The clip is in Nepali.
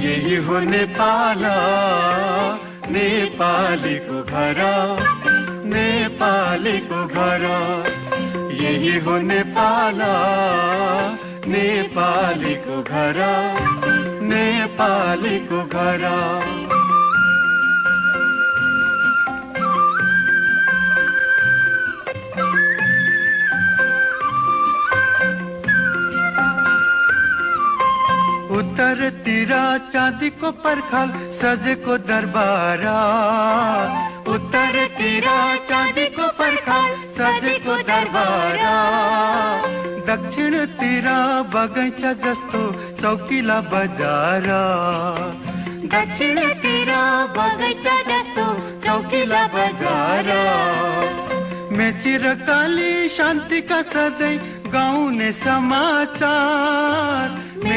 यही हो नेपाल, नेपालीको घर, नेपालीको घर। यही हो नेपाल, नेपालीको घर, नेपालीको घर। उत्तरतिर चाँदीको पर्खाल सजेको दरबार, उत्तरतिर चाँदीको पर्खाल सजेको दरबार। दक्षिणतिर बगैँचा जस्तो चौकिला बजार, दक्षिणतिर बगैँचा जस्तो चौकिला बजार। मेची र काली शान्तिका सधैँ गाउने समाचार,